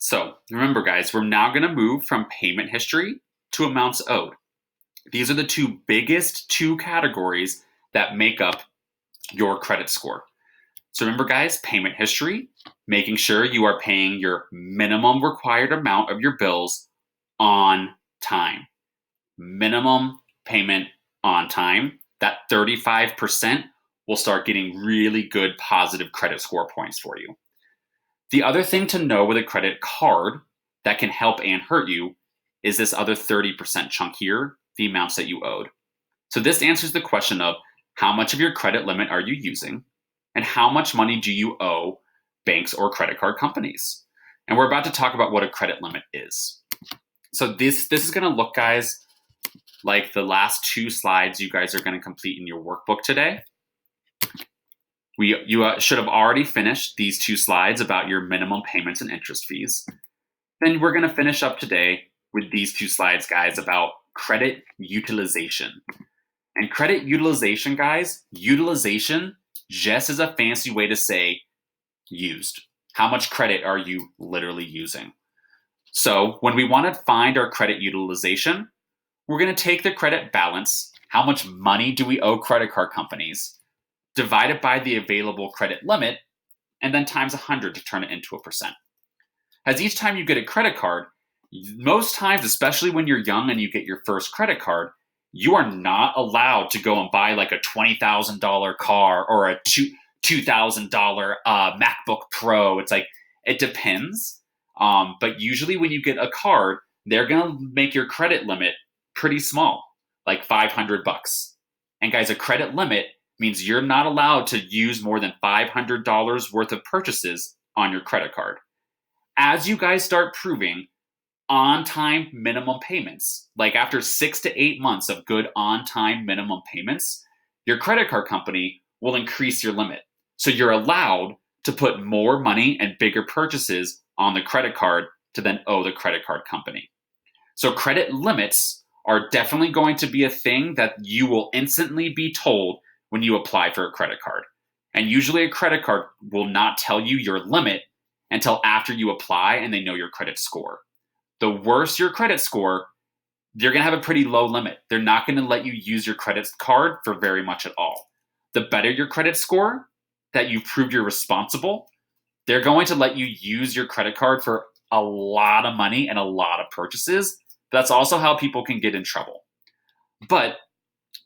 So remember, guys, we're now going to move from payment history to amounts owed. These are the biggest two categories that make up your credit score. So remember, guys, payment history, making sure you are paying your minimum required amount of your bills on time. Minimum payment on time. That 35% will start getting really good positive credit score points for you. The other thing to know with a credit card that can help and hurt you is this other 30% chunk here, the amounts that you owed. So this answers the question of how much of your credit limit are you using and how much money do you owe banks or credit card companies. And we're about to talk about what a credit limit is. So this is going to look, guys, like the last two slides you guys are going to complete in your workbook today. You should have already finished these two slides about your minimum payments and interest fees. Then we're going to finish up today with these two slides, guys, about credit utilization. And credit utilization, guys, utilization just is a fancy way to say used. How much credit are you literally using? So when we want to find our credit utilization, we're going to take the credit balance, how much money do we owe credit card companies, divide it by the available credit limit, and then times 100 to turn it into a percent. As each time you get a credit card, most times, especially when you're young and you get your first credit card, you are not allowed to go and buy like a $20,000 car or a $2,000 MacBook Pro. It's like, it depends. But usually when you get a card, they're going to make your credit limit pretty small, like $500. And guys, a credit limit means you're not allowed to use more than $500 worth of purchases on your credit card. As you guys start proving on-time minimum payments, like after 6 to 8 months of good on-time minimum payments, your credit card company will increase your limit. So you're allowed to put more money and bigger purchases on the credit card to then owe the credit card company. So credit limits are definitely going to be a thing that you will instantly be told when you apply for a credit card. And usually a credit card will not tell you your limit until after you apply and they know your credit score. The worse your credit score, you're going to have a pretty low limit. They're not going to let you use your credit card for very much at all. The better your credit score, that you prove you're responsible, they're going to let you use your credit card for a lot of money and a lot of purchases. That's also how people can get in trouble. But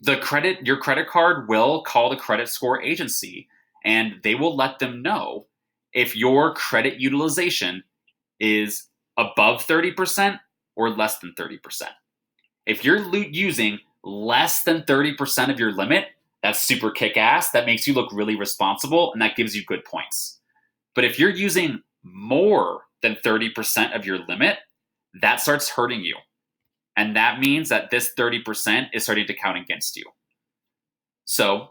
your credit card will call the credit score agency and they will let them know if your credit utilization is above 30% or less than 30%. If you're using less than 30% of your limit, that's super kick-ass. That makes you look really responsible and that gives you good points. But if you're using more than 30% of your limit, that starts hurting you. And that means that this 30% is starting to count against you. So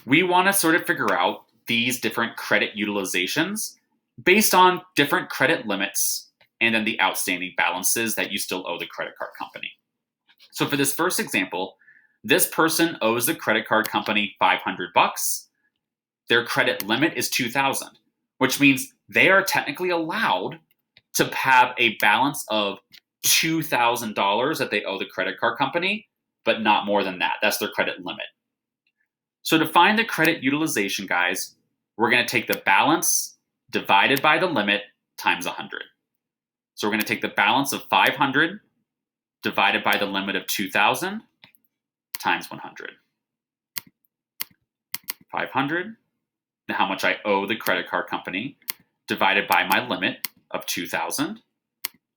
we want to sort of figure out these different credit utilizations based on different credit limits and then the outstanding balances that you still owe the credit card company. So for this first example, this person owes the credit card company $500. Their credit limit is $2,000, which means they are technically allowed to have a balance of $2,000 that they owe the credit card company, but not more than that. That's their credit limit. So to find the credit utilization, guys, we're going to take the balance divided by the limit times 100. So we're going to take the balance of 500 divided by the limit of 2,000 times 100. 500, how much I owe the credit card company, divided by my limit of 2,000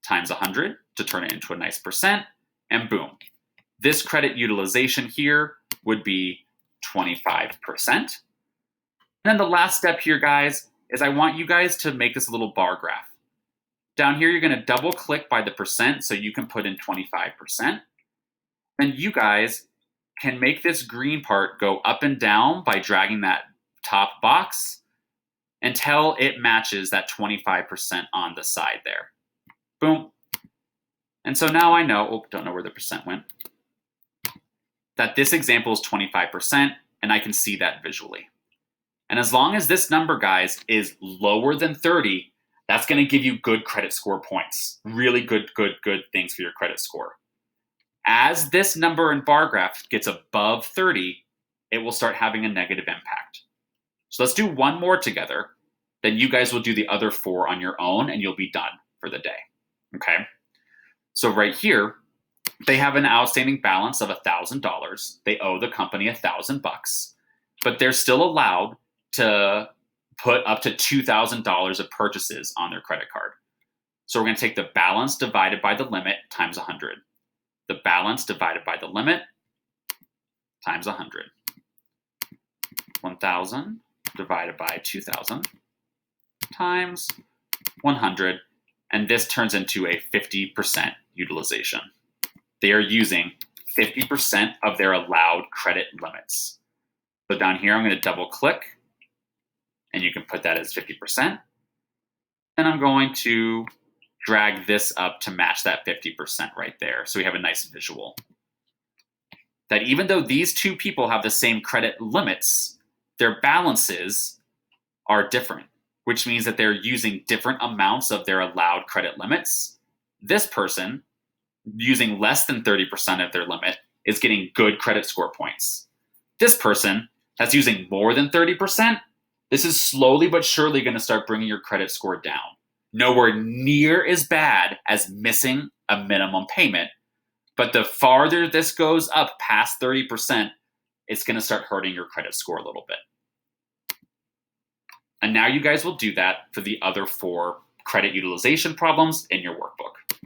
times 100 to turn it into a nice percent, and boom. This credit utilization here would be 25%. And then the last step here, guys, is I want you guys to make this a little bar graph. Down here, you're going to double click by the percent so you can put in 25%. And you guys can make this green part go up and down by dragging that top box until it matches that 25% on the side there. Boom. And so now I know, don't know where the percent went, that this example is 25%, and I can see that visually. And as long as this number, guys, is lower than 30, That's going to give you good credit score points. Really good things for your credit score. As this number in bar graph gets above 30, it will start having a negative impact. So let's do one more together. Then you guys will do the other 4 on your own and you'll be done for the day. Okay? So right here, they have an outstanding balance of $1,000. They owe the company $1,000, but they're still allowed to put up to $2,000 of purchases on their credit card. So we're going to take the balance divided by the limit times 100. The balance divided by the limit times 100. 1,000 divided by 2,000 times 100. And this turns into a 50% utilization. They are using 50% of their allowed credit limits. So down here, I'm going to double click, and you can put that as 50%. And I'm going to drag this up to match that 50% right there. So we have a nice visual. That even though these two people have the same credit limits, their balances are different, which means that they're using different amounts of their allowed credit limits. This person, using less than 30% of their limit, is getting good credit score points. This person that's using more than 30%, this is slowly but surely going to start bringing your credit score down. Nowhere near as bad as missing a minimum payment, but the farther this goes up past 30%, it's going to start hurting your credit score a little bit. And now you guys will do that for the other 4 credit utilization problems in your workbook.